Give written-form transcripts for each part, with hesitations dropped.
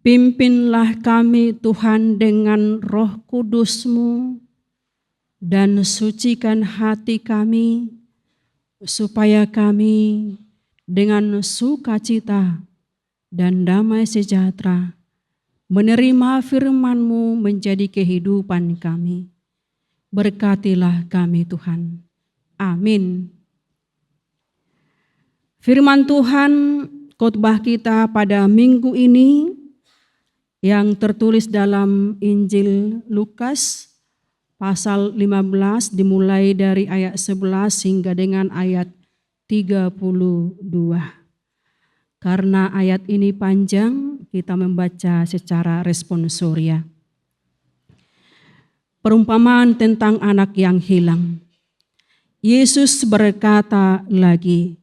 Pimpinlah kami Tuhan dengan Roh Kudus-Mu dan sucikan hati kami supaya kami dengan sukacita dan damai sejahtera menerima firman-Mu menjadi kehidupan kami. Berkatilah kami Tuhan. Amin. Firman Tuhan khotbah kita pada minggu ini yang tertulis dalam Injil Lukas pasal 15 dimulai dari ayat 11 hingga dengan ayat 32. Karena ayat ini panjang, kita membaca secara responsoria. Perumpamaan tentang anak yang hilang. Yesus berkata lagi,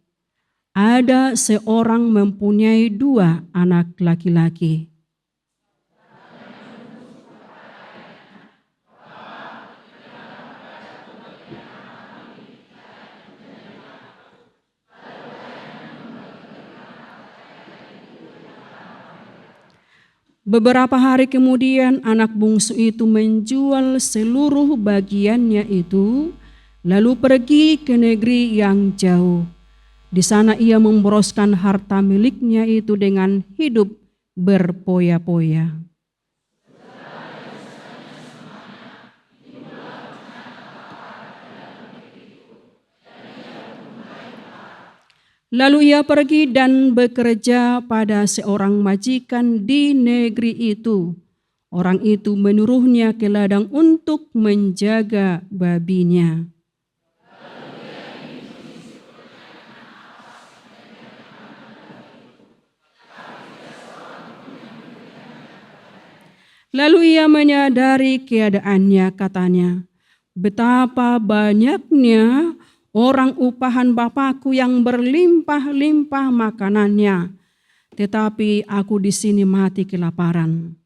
ada seorang mempunyai 2 anak laki-laki. Beberapa hari kemudian anak bungsu itu menjual seluruh bagiannya itu, lalu pergi ke negeri yang jauh. Di sana ia memboroskan harta miliknya itu dengan hidup berpoya-poya. Lalu ia pergi dan bekerja pada seorang majikan di negeri itu. Orang itu menyuruhnya ke ladang untuk menjaga babinya. Lalu ia menyadari keadaannya, katanya, betapa banyaknya orang upahan Bapakku yang berlimpah-limpah makanannya, tetapi aku di sini mati kelaparan.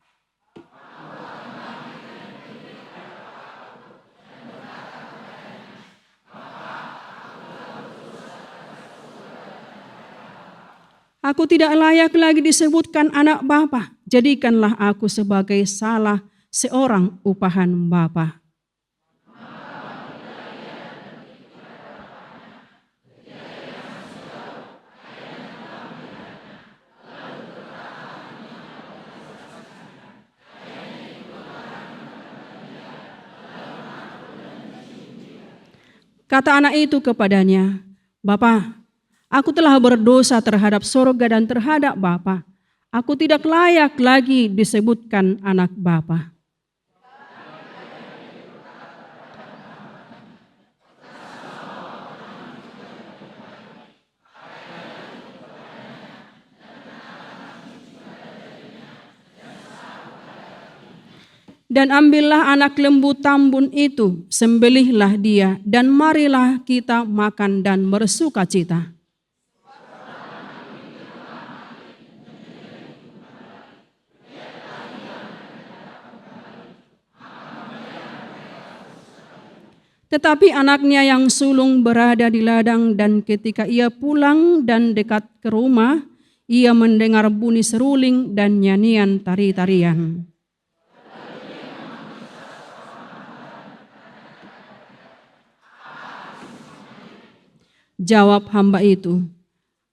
Aku tidak layak lagi disebutkan anak Bapa. Jadikanlah aku sebagai salah seorang upahan Bapa. Kata anak itu kepadanya, Bapa, aku telah berdosa terhadap sorga dan terhadap Bapa. Aku tidak layak lagi disebutkan anak Bapa. Dan ambillah anak lembu tambun itu, sembelihlah dia, dan marilah kita makan dan bersukacita. Tetapi anaknya yang sulung berada di ladang, dan ketika ia pulang dan dekat ke rumah, ia mendengar bunyi seruling dan nyanyian tari-tarian. Jawab hamba itu,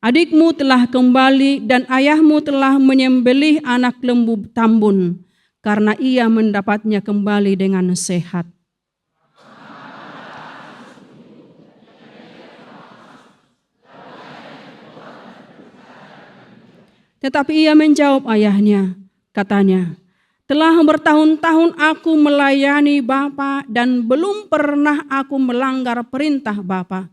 adikmu telah kembali dan ayahmu telah menyembelih anak lembu tambun, karena ia mendapatnya kembali dengan sehat. Tetapi ia menjawab ayahnya, katanya, telah bertahun-tahun aku melayani Bapa dan belum pernah aku melanggar perintah Bapa.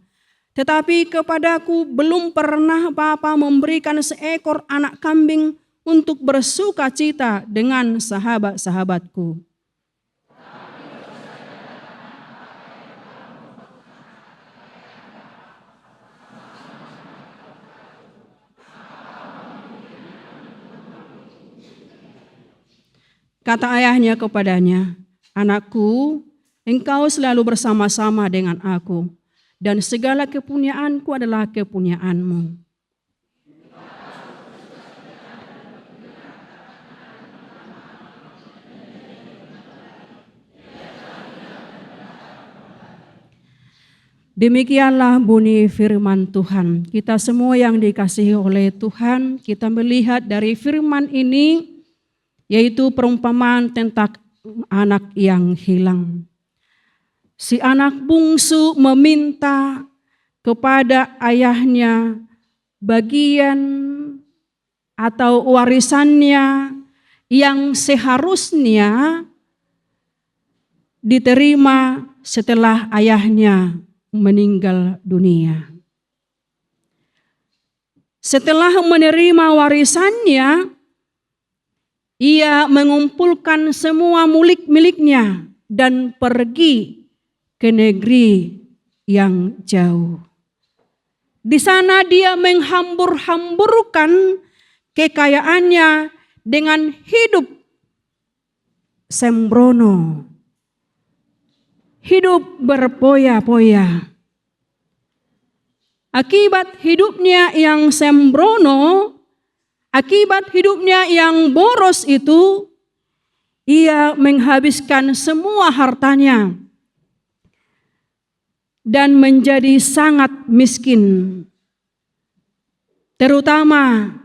Tetapi kepadaku belum pernah Bapa memberikan seekor anak kambing untuk bersukacita dengan sahabat-sahabatku. Kata ayahnya kepadanya, anakku, engkau selalu bersama-sama dengan aku, dan segala kepunyaanku adalah kepunyaanmu. Demikianlah bunyi firman Tuhan. Kita semua yang dikasihi oleh Tuhan, kita melihat dari firman ini, yaitu perumpamaan tentang anak yang hilang. Si anak bungsu meminta kepada ayahnya bagian atau warisannya yang seharusnya diterima setelah ayahnya meninggal dunia. Setelah menerima warisannya, ia mengumpulkan semua miliknya dan pergi ke negeri yang jauh. Di sana dia menghambur-hamburkan kekayaannya dengan hidup sembrono, hidup berpoya-poya. Akibat hidupnya yang sembrono, akibat hidupnya yang boros itu, ia menghabiskan semua hartanya dan menjadi sangat miskin. Terutama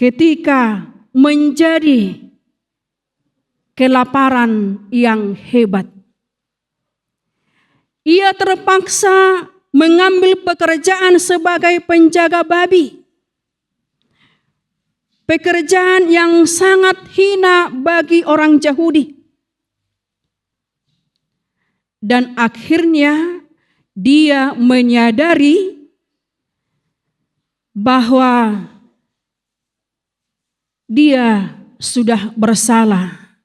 ketika menjadi kelaparan yang hebat. Ia terpaksa mengambil pekerjaan sebagai penjaga babi. Pekerjaan yang sangat hina bagi orang Yahudi. Dan akhirnya dia menyadari bahwa dia sudah bersalah.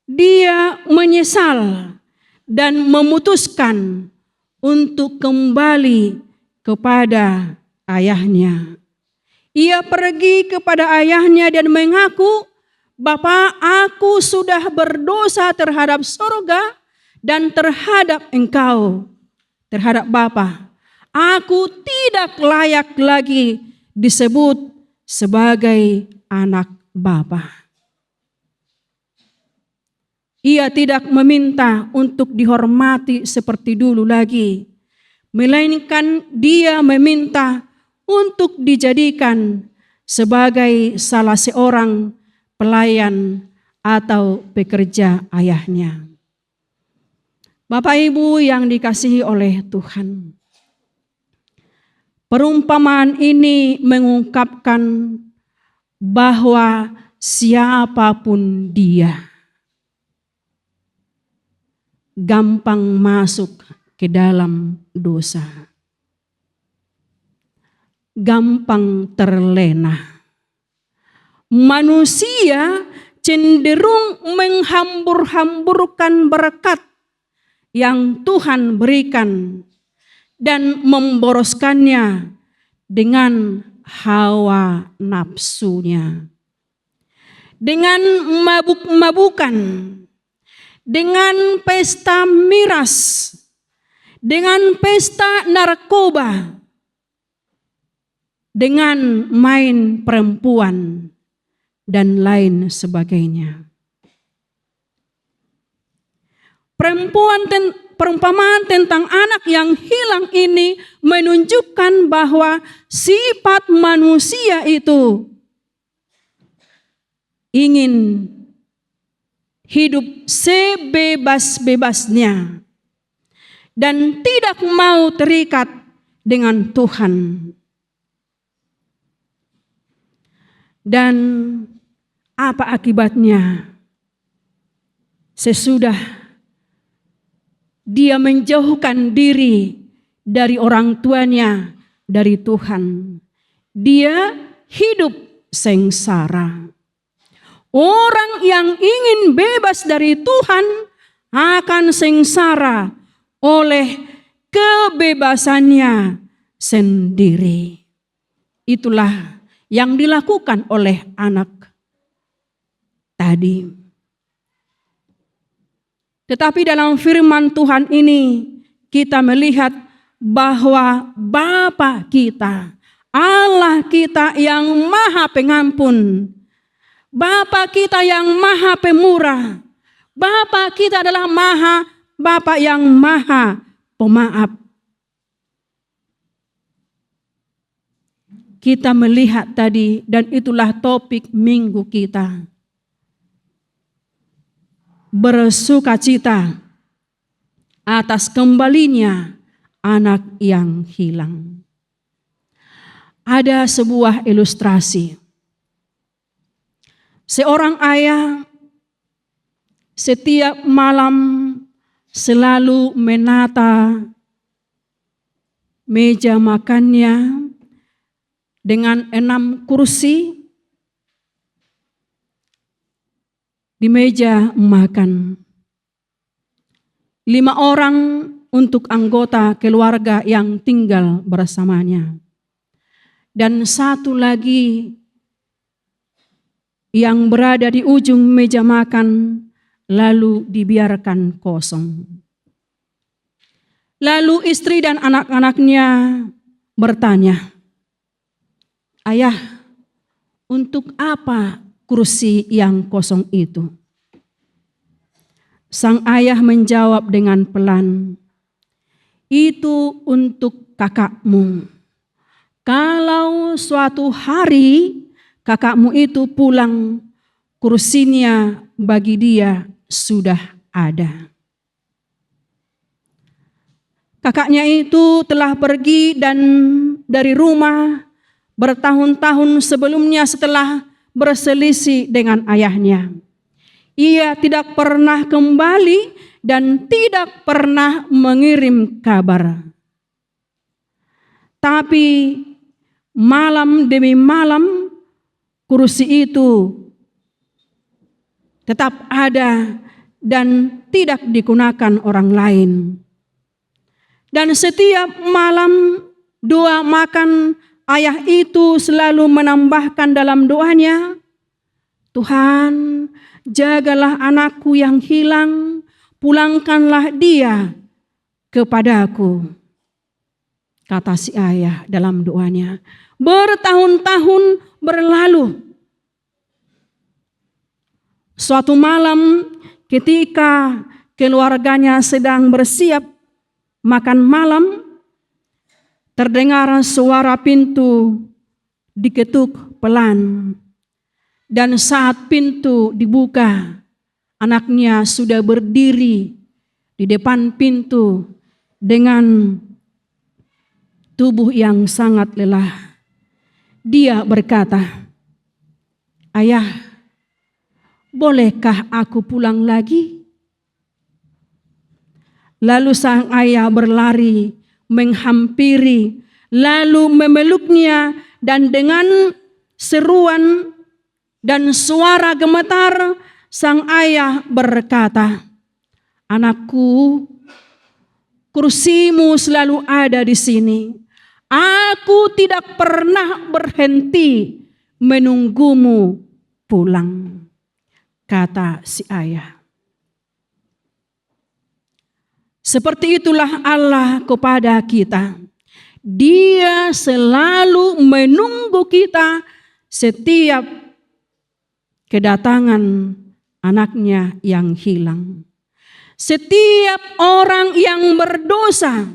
Dia menyesal dan memutuskan untuk kembali kepada ayahnya. Ia pergi kepada ayahnya dan mengaku, "Bapa, aku sudah berdosa terhadap surga dan terhadap engkau, terhadap Bapa. Aku tidak layak lagi disebut sebagai anak Bapa." Ia tidak meminta untuk dihormati seperti dulu lagi, melainkan dia meminta untuk dijadikan sebagai salah seorang pelayan atau pekerja ayahnya. Bapak Ibu yang dikasihi oleh Tuhan, perumpamaan ini mengungkapkan bahwa siapapun dia gampang masuk ke dalam dosa, gampang terlena. Manusia cenderung menghambur-hamburkan berkat yang Tuhan berikan dan memboroskannya dengan hawa nafsunya, dengan mabuk-mabukan, dengan pesta miras, dengan pesta narkoba, dengan main perempuan, dan lain sebagainya. Perumpamaan tentang anak yang hilang ini menunjukkan bahwa sifat manusia itu ingin hidup sebebas-bebasnya dan tidak mau terikat dengan Tuhan. Dan apa akibatnya? Sesudah dia menjauhkan diri dari orang tuanya, dari Tuhan, dia hidup sengsara. Orang yang ingin bebas dari Tuhan akan sengsara oleh kebebasannya sendiri. Itulah yang dilakukan oleh anak tadi. Tetapi dalam firman Tuhan ini kita melihat bahwa Bapa kita, Allah kita yang Maha Pengampun, Bapa kita yang Maha Pemurah, Bapa kita adalah Maha Bapa yang Maha Pemaaf. Kita melihat tadi, dan itulah topik minggu kita. Bersukacita atas kembalinya anak yang hilang. Ada sebuah ilustrasi. Seorang ayah setiap malam selalu menata meja makannya dengan 6 kursi di meja makan. 5 orang untuk anggota keluarga yang tinggal bersamanya. Dan 1 lagi yang berada di ujung meja makan lalu dibiarkan kosong. Lalu istri dan anak-anaknya bertanya, "Ayah, untuk apa kursi yang kosong itu?" Sang ayah menjawab dengan pelan, "Itu untuk kakakmu. Kalau suatu hari kakakmu itu pulang, kursinya bagi dia sudah ada." Kakaknya itu telah pergi dan dari rumah bertahun-tahun sebelumnya setelah berselisih dengan ayahnya. Ia tidak pernah kembali dan tidak pernah mengirim kabar. Tapi malam demi malam kursi itu tetap ada dan tidak digunakan orang lain. Dan setiap malam doa makan ayah itu selalu menambahkan dalam doanya, "Tuhan, jagalah anakku yang hilang, pulangkanlah dia kepadaku," kata si ayah dalam doanya. Bertahun-tahun berlalu. Suatu malam ketika keluarganya sedang bersiap makan malam, terdengar suara pintu diketuk pelan. Dan saat pintu dibuka, anaknya sudah berdiri di depan pintu dengan tubuh yang sangat lelah. Dia berkata, "Ayah, bolehkah aku pulang lagi?" Lalu sang ayah berlari menghampiri, lalu memeluknya, dan dengan seruan dan suara gemetar sang ayah berkata, "Anakku, kursimu selalu ada di sini. Aku tidak pernah berhenti menunggumu pulang," kata si ayah. Seperti itulah Allah kepada kita. Dia selalu menunggu kita setiap kedatangan anaknya yang hilang. Setiap orang yang berdosa,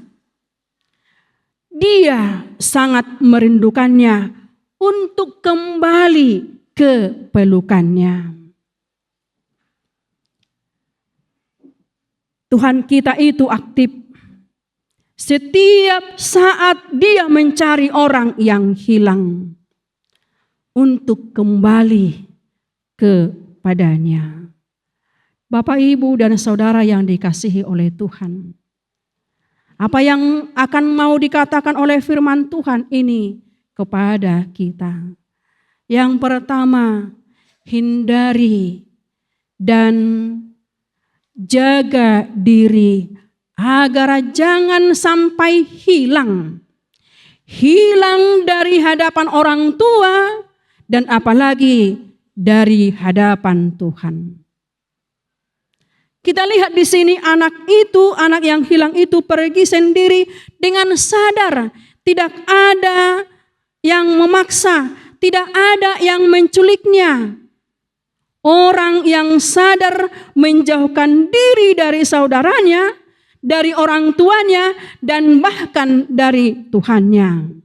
dia sangat merindukannya untuk kembali ke pelukannya. Tuhan kita itu aktif. Setiap saat dia mencari orang yang hilang untuk kembali kepadanya. Bapak, Ibu, dan saudara yang dikasihi oleh Tuhan, apa yang akan mau dikatakan oleh firman Tuhan ini kepada kita? Yang pertama, hindari dan jaga diri agar jangan sampai hilang dari hadapan orang tua dan apalagi dari hadapan Tuhan. Kita lihat di sini anak yang hilang itu pergi sendiri dengan sadar, tidak ada yang memaksa, tidak ada yang menculiknya. Orang yang sadar menjauhkan diri dari saudaranya, dari orang tuanya, dan bahkan dari Tuhannya.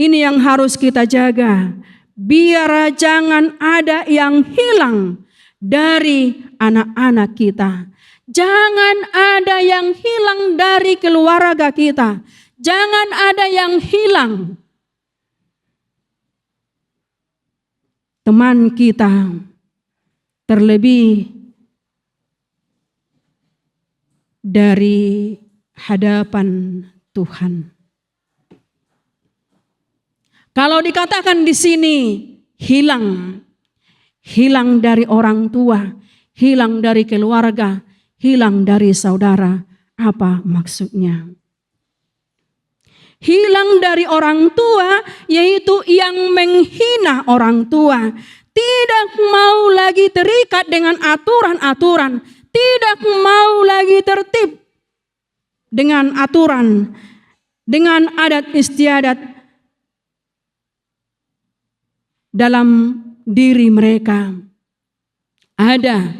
Ini yang harus kita jaga, biar jangan ada yang hilang dari anak-anak kita. Jangan ada yang hilang dari keluarga kita. Jangan ada yang hilang teman kita, terlebih dari hadapan Tuhan. Kalau dikatakan di sini hilang dari orang tua, hilang dari keluarga, hilang dari saudara, apa maksudnya? Hilang dari orang tua, yaitu yang menghina orang tua. Tidak mau lagi terikat dengan aturan-aturan. Tidak mau lagi tertib dengan aturan, dengan adat istiadat dalam diri mereka. Ada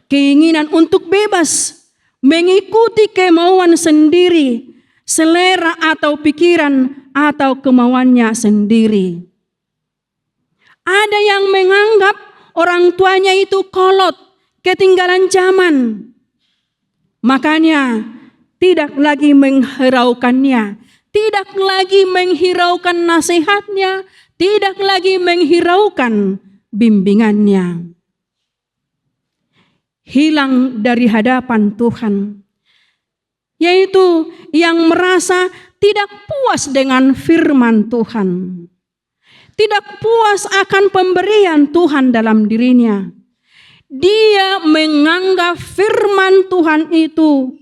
keinginan untuk bebas, mengikuti kemauan sendiri, selera atau pikiran atau kemauannya sendiri. Ada yang menganggap orang tuanya itu kolot, ketinggalan zaman. Makanya tidak lagi menghiraukannya, tidak lagi menghiraukan nasihatnya, tidak lagi menghiraukan bimbingannya. Hilang dari hadapan Tuhan, yaitu yang merasa tidak puas dengan firman Tuhan, tidak puas akan pemberian Tuhan dalam dirinya. Dia menganggap firman Tuhan itu,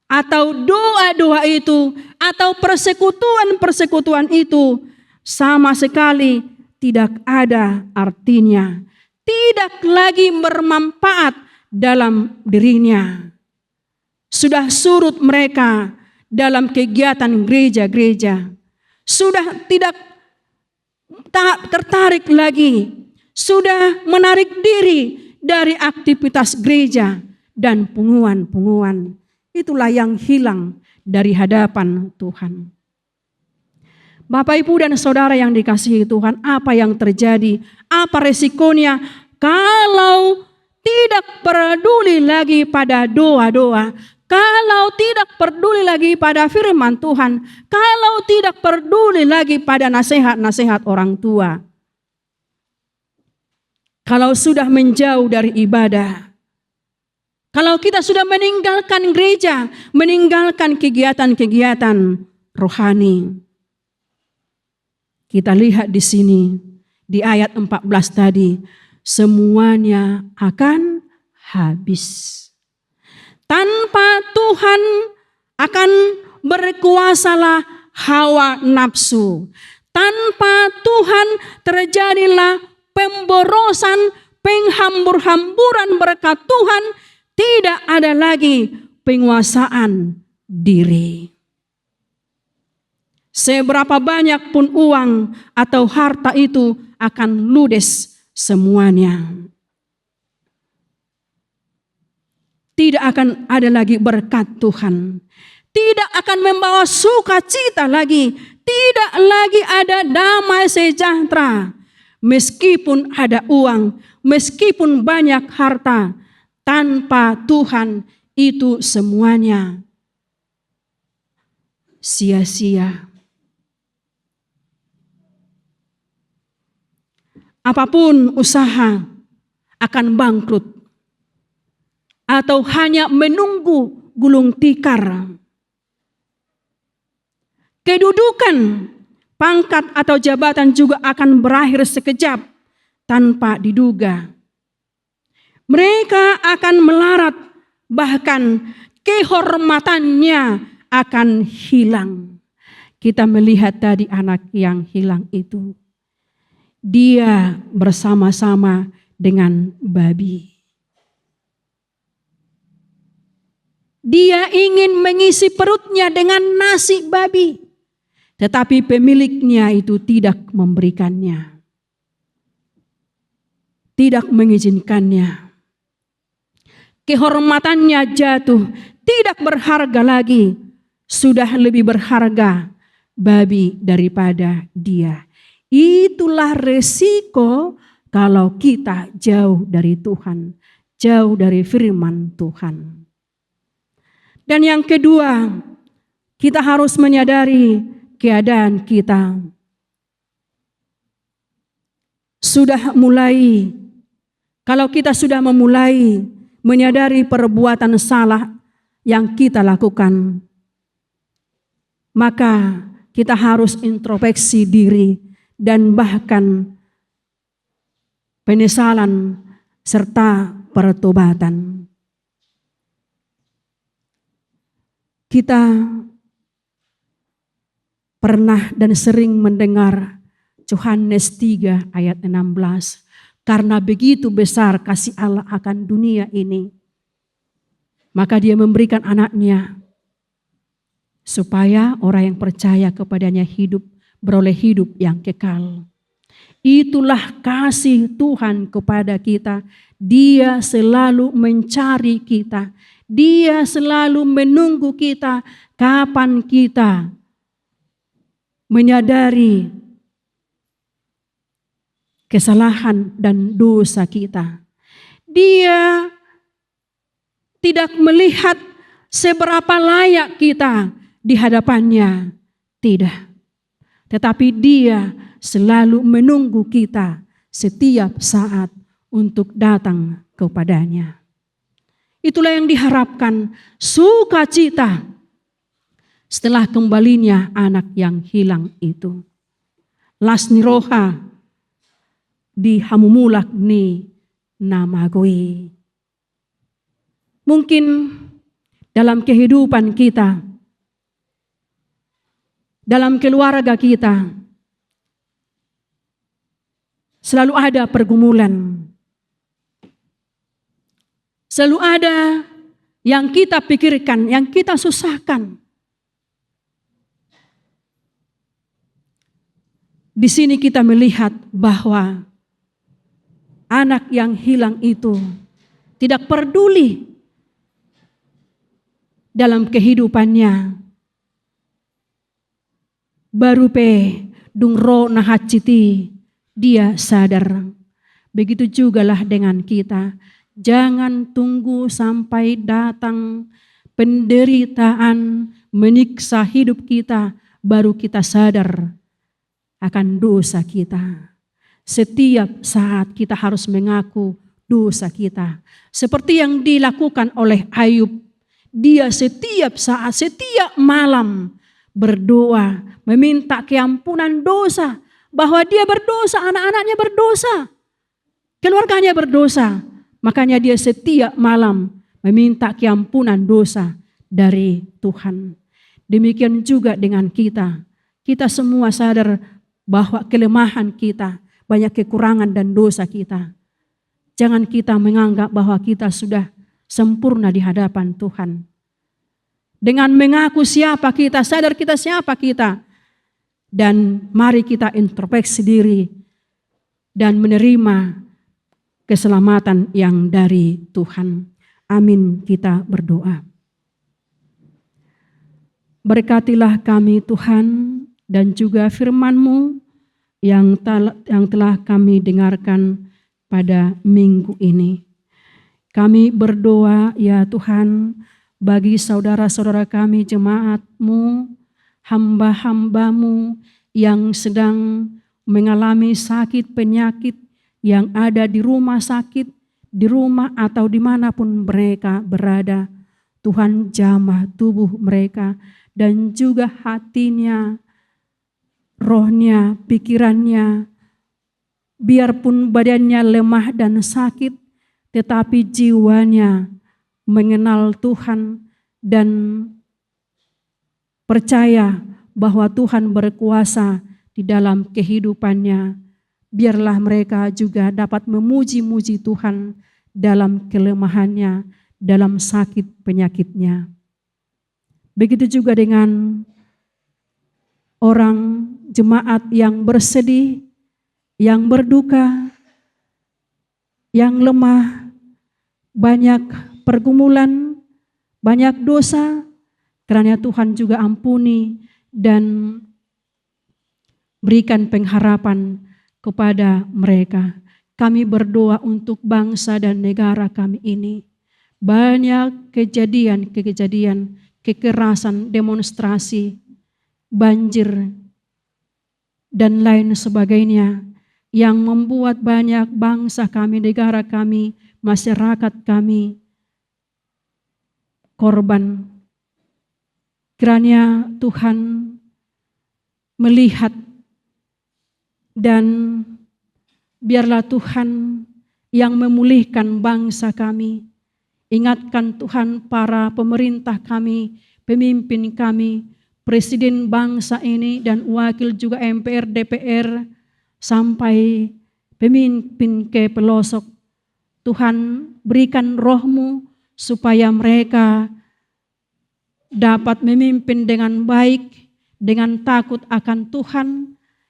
atau doa-doa itu, atau persekutuan-persekutuan itu sama sekali tidak ada artinya, tidak lagi bermanfaat dalam dirinya. Sudah surut mereka dalam kegiatan gereja-gereja. Sudah tidak tertarik lagi. Sudah menarik diri dari aktivitas gereja dan punguan-punguan. Itulah yang hilang dari hadapan Tuhan. Bapak, Ibu, dan saudara yang dikasihi Tuhan, apa yang terjadi? Apa resikonya kalau tidak peduli lagi pada doa-doa? Kalau tidak peduli lagi pada firman Tuhan, kalau tidak peduli lagi pada nasihat-nasihat orang tua, kalau sudah menjauh dari ibadah, kalau kita sudah meninggalkan gereja, meninggalkan kegiatan-kegiatan rohani, kita lihat di sini di ayat 14 tadi, semuanya akan habis. Tanpa Tuhan akan berkuasalah hawa nafsu. Tanpa Tuhan terjadilah pemborosan, penghambur-hamburan berkat Tuhan. Tidak ada lagi penguasaan diri. Seberapa banyak pun uang atau harta itu akan ludes semuanya. Tidak akan ada lagi berkat Tuhan. Tidak akan membawa sukacita lagi. Tidak lagi ada damai sejahtera. Meskipun ada uang, meskipun banyak harta, tanpa Tuhan itu semuanya sia-sia. Apapun usaha akan bangkrut. Atau hanya menunggu gulung tikar. Kedudukan, pangkat atau jabatan juga akan berakhir sekejap tanpa diduga. Mereka akan melarat, bahkan kehormatannya akan hilang. Kita melihat tadi anak yang hilang itu. Dia bersama-sama dengan babi. Dia ingin mengisi perutnya dengan nasi babi. Tetapi pemiliknya itu tidak memberikannya. tidak mengizinkannya. Kehormatannya jatuh, tidak berharga lagi, sudah lebih berharga babi daripada dia. Itulah resiko kalau kita jauh dari Tuhan, jauh dari firman Tuhan. Dan yang kedua, kita harus menyadari keadaan kita. Kalau kita sudah memulai menyadari perbuatan salah yang kita lakukan, maka kita harus introspeksi diri dan bahkan penyesalan serta pertobatan. Kita pernah dan sering mendengar Yohanes 3 ayat 16. Karena begitu besar kasih Allah akan dunia ini, maka Dia memberikan anaknya supaya orang yang percaya kepadanya beroleh hidup yang kekal. Itulah kasih Tuhan kepada kita. Dia selalu mencari kita. Dia selalu menunggu kita kapan kita menyadari kesalahan dan dosa kita. Dia tidak melihat seberapa layak kita di hadapannya. Tidak. Tetapi Dia selalu menunggu kita setiap saat untuk datang kepadanya. Itulah yang diharapkan, sukacita setelah kembalinya anak yang hilang itu. Lasni roha di hamumulak ni namagoi. Mungkin dalam kehidupan kita, dalam keluarga kita, selalu ada pergumulan. Selalu ada yang kita pikirkan, yang kita susahkan. Di sini kita melihat bahwa anak yang hilang itu tidak peduli dalam kehidupannya. Baru pe dungro nahaciti, dia sadar. Begitu jugalah dengan kita. Jangan tunggu sampai datang penderitaan menyiksa hidup kita, baru kita sadar akan dosa kita. Setiap saat kita harus mengaku dosa kita. Seperti yang dilakukan oleh Ayub. Dia setiap saat, setiap malam berdoa, meminta keampunan dosa. Bahwa dia berdosa, anak-anaknya berdosa, keluarganya berdosa. Makanya dia setiap malam meminta keampunan dosa dari Tuhan. Demikian juga dengan kita. Kita semua sadar bahwa kelemahan kita, banyak kekurangan dan dosa kita. Jangan kita menganggap bahwa kita sudah sempurna di hadapan Tuhan. Dengan mengaku siapa kita, sadar kita siapa kita. Dan mari kita introspeksi diri dan menerima keselamatan yang dari Tuhan. Amin, kita berdoa. Berkatilah kami Tuhan dan juga firman-Mu yang telah kami dengarkan pada minggu ini. Kami berdoa ya Tuhan bagi saudara-saudara kami jemaat-Mu, hamba-hamba-Mu yang sedang mengalami sakit penyakit, yang ada di rumah sakit, di rumah atau dimanapun mereka berada. Tuhan jamah tubuh mereka dan juga hatinya, rohnya, pikirannya. Biarpun badannya lemah dan sakit, tetapi jiwanya mengenal Tuhan dan percaya bahwa Tuhan berkuasa di dalam kehidupannya. Biarlah mereka juga dapat memuji-muji Tuhan dalam kelemahannya, dalam sakit penyakitnya. Begitu juga dengan orang jemaat yang bersedih, yang berduka, yang lemah, banyak pergumulan, banyak dosa, kiranya Tuhan juga ampuni dan berikan pengharapan kepada mereka. Kami berdoa untuk bangsa dan negara kami ini. Banyak kejadian, kekerasan, demonstrasi, banjir, dan lain sebagainya yang membuat banyak bangsa kami, negara kami, masyarakat kami korban. Kiranya Tuhan melihat dan biarlah Tuhan yang memulihkan bangsa kami. Ingatkan Tuhan para pemerintah kami, pemimpin kami, presiden bangsa ini dan wakil juga MPR, DPR, sampai pemimpin ke pelosok. Tuhan berikan roh-Mu supaya mereka dapat memimpin dengan baik, dengan takut akan Tuhan.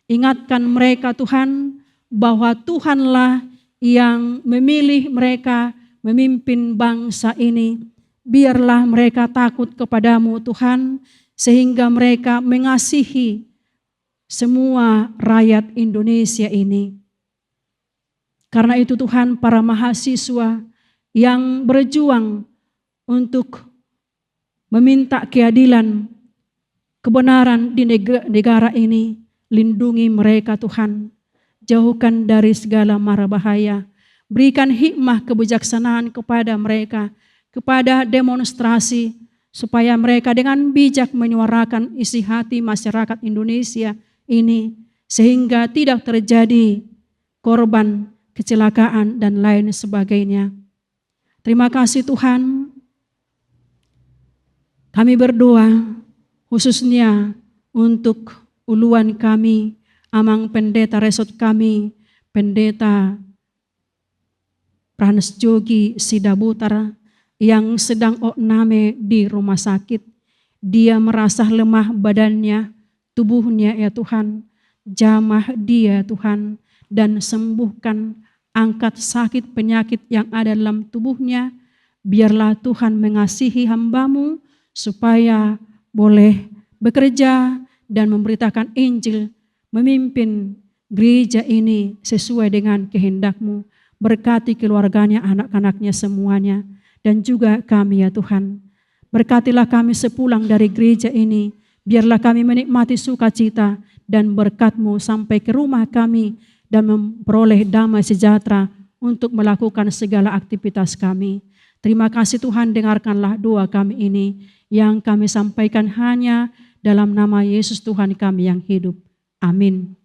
Ingatkan mereka Tuhan bahwa Tuhanlah yang memilih mereka memimpin bangsa ini. Biarlah mereka takut kepadamu Tuhan, sehingga mereka mengasihi semua rakyat Indonesia ini. Karena itu Tuhan, para mahasiswa yang berjuang untuk meminta keadilan, kebenaran di negara ini, lindungi mereka Tuhan. Jauhkan dari segala mara bahaya. Berikan hikmah kebijaksanaan kepada mereka, kepada demonstrasi, supaya mereka dengan bijak menyuarakan isi hati masyarakat Indonesia ini, sehingga tidak terjadi korban, kecelakaan, dan lain sebagainya. Terima kasih Tuhan. Kami berdoa khususnya untuk uluan kami, amang pendeta resort kami, pendeta Pransjogi Sidabutar yang sedang okname di rumah sakit. Dia merasa lemah badannya, tubuhnya ya Tuhan. Jamah dia Tuhan dan sembuhkan, angkat sakit penyakit yang ada dalam tubuhnya. Biarlah Tuhan mengasihi hamba-Mu supaya boleh bekerja dan memberitakan Injil, memimpin gereja ini sesuai dengan kehendak-Mu. Berkati keluarganya, anak-anaknya semuanya, dan juga kami ya Tuhan. Berkatilah kami sepulang dari gereja ini, biarlah kami menikmati sukacita dan berkat-Mu sampai ke rumah kami dan memperoleh damai sejahtera untuk melakukan segala aktivitas kami. Terima kasih Tuhan, dengarkanlah doa kami ini yang kami sampaikan hanya dalam nama Yesus Tuhan kami yang hidup. Amin.